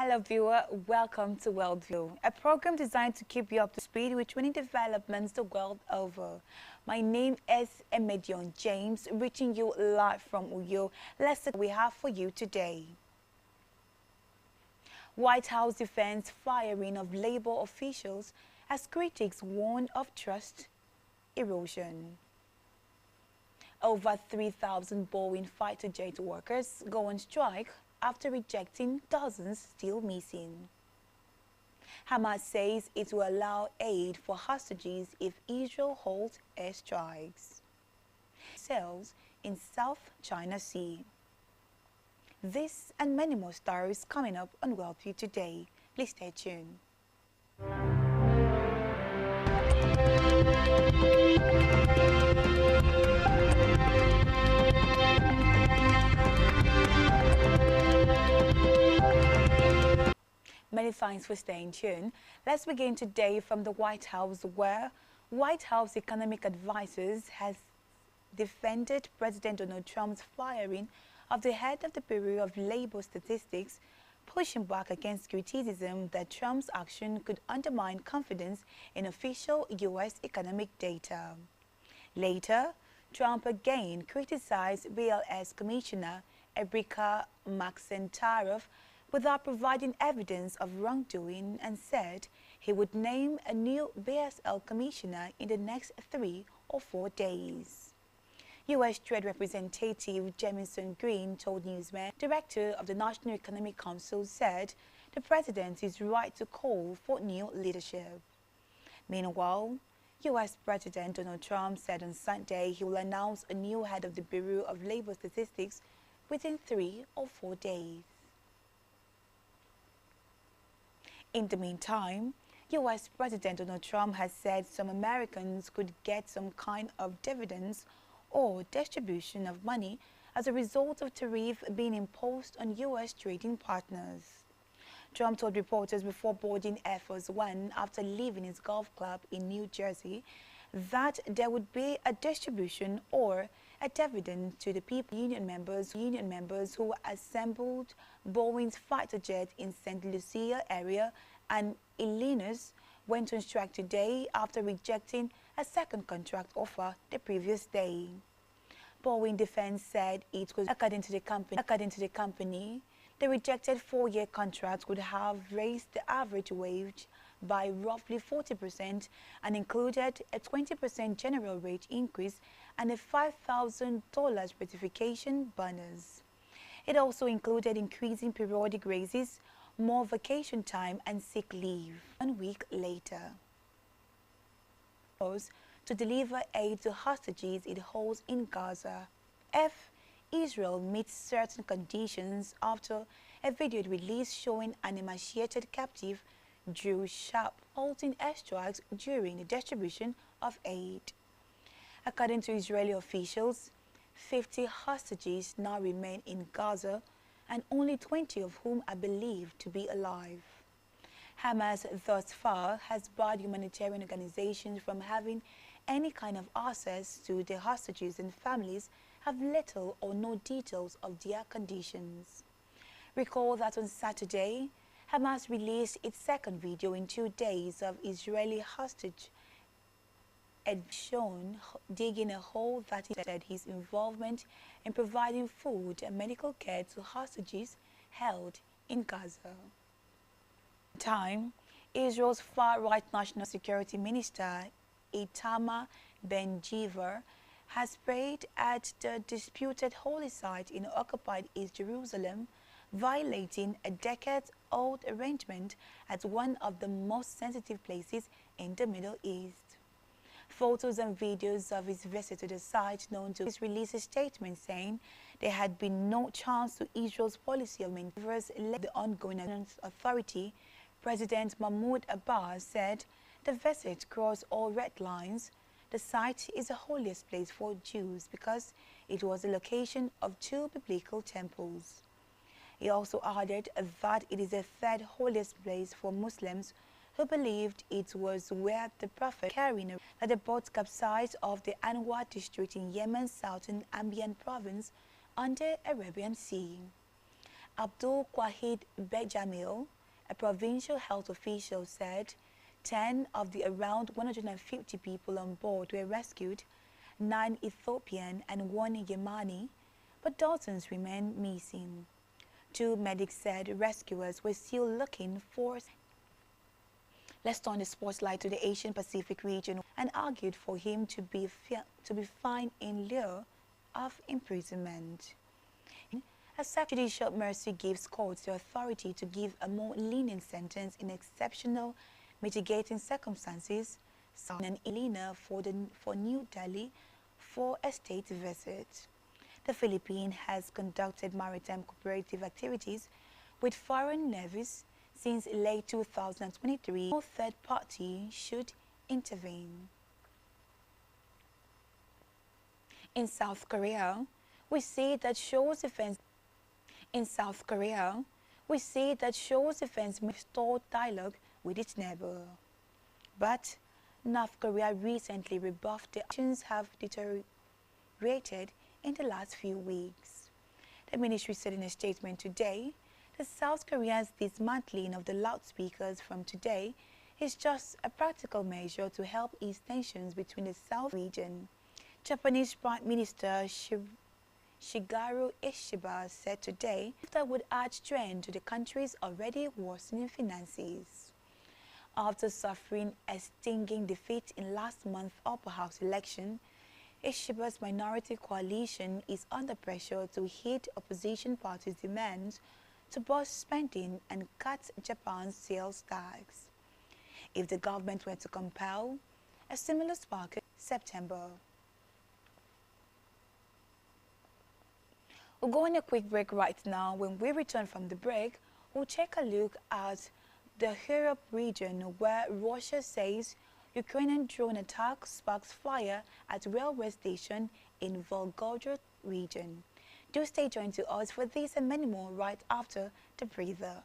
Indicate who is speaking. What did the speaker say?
Speaker 1: Hello viewer, welcome to Worldview, a program designed to keep you up to speed with trending developments the world over. My name is Emedion James, reaching you live from Uyo. Let's see what we have for you today. White House defends firing of Labour officials as critics warn of trust erosion. Over 3,000 Boeing fighter jet workers go on strike after rejecting dozens still missing. Hamas says it will allow aid for hostages if Israel holds airstrikes. Sails in South China Sea. This and many more stories coming up on Worldview today. Please stay tuned. Many thanks for staying tuned. Let's begin today from the White House, where White House economic advisors has defended President Donald Trump's firing of the head of the Bureau of Labor Statistics, pushing back against criticism that Trump's action could undermine confidence in official U.S. economic data. Later, Trump again criticized BLS Commissioner Erica Maxentaroff without providing evidence of wrongdoing and said he would name a new BSL commissioner in the next 3 or 4 days. U.S. Trade Representative Jamison Green told Newsman, director of the National Economic Council, said the president is right to call for new leadership. Meanwhile, U.S. President Donald Trump said on Sunday he will announce a new head of the Bureau of Labor Statistics within 3 or 4 days. In the meantime, U.S. President Donald Trump has said some Americans could get some kind of dividends or distribution of money as a result of tariff being imposed on U.S. trading partners. Trump told reporters before boarding Air Force One after leaving his golf club in New Jersey that there would be a distribution or a dividend to the people union members who assembled Boeing's fighter jet in St. Lucia area, and Illinois went on strike today after rejecting a second contract offer the previous day. Boeing Defense said it was, according to the company, the rejected 4-year contract would have raised the average wage by roughly 40% and included a 20% general wage increase and a $5,000 gratification bonus. It also included increasing periodic raises, more vacation time and sick leave. 1 week later, to deliver aid to hostages it holds in Gaza. Israel meets certain conditions after a video released showing an emaciated captive drew sharp, halting airstrikes during the distribution of aid. According to Israeli officials, 50 hostages now remain in Gaza, and only 20 of whom are believed to be alive. Hamas thus far has barred humanitarian organizations from having any kind of access to the hostages, and families have little or no details of their conditions. Recall that on Saturday, Hamas released its second video in 2 days of Israeli hostage had shown digging a hole that he said his involvement in providing food and medical care to hostages held in Gaza. Israel's far-right National Security Minister Itamar Ben-Gvir has prayed at the disputed holy site in occupied East Jerusalem, violating a decades-old arrangement at one of the most sensitive places in the Middle East. Photos and videos of his visit to the site known to release a statement saying there had been no chance to Israel's policy of maintaining the ongoing authority. President Mahmoud Abbas said the visit crossed all red lines. The site is the holiest place for Jews because it was the location of 2 biblical temples. He also added that it is the 3rd holiest place for Muslims who believed it was where the Prophet carrying that the boat capsized off the Anwar district in Yemen's southern Anbar province on the Arabian Sea. Abdul Quahid Bejamil, a provincial health official, said 10 of the around 150 people on board were rescued, 9 Ethiopian and 1 Yemeni, but dozens remain missing. 2 medics said rescuers were still looking for. Let's turn the spotlight to the Asian Pacific region and argued for him to be fined in lieu of imprisonment. A judicial mercy gives courts the authority to give a more lenient sentence in exceptional mitigating circumstances, and Elena for New Delhi for a state visit. The Philippines has conducted maritime cooperative activities with foreign navies since late 2023. No third party should intervene. In South Korea, we see that Seoul's defense restored dialogue with its neighbor. But North Korea recently rebuffed the actions have deteriorated in the last few weeks. The ministry said in a statement today that South Korea's dismantling of the loudspeakers from today is just a practical measure to help ease tensions between the South region. Japanese Prime Minister Shigeru Ishiba said today that would add strain to the country's already worsening finances. After suffering a stinging defeat in last month's upper house election, Ishiba's minority coalition is under pressure to heed opposition parties' demands to boost spending and cut Japan's sales tax. If the government were to compel a stimulus package in September. We'll go on a quick break right now. When we return from the break, we'll take a look at the Europe region where Russia says Ukrainian drone attack sparks fire at railway station in Volgograd region. Do stay joined to us for this and many more right after the breather.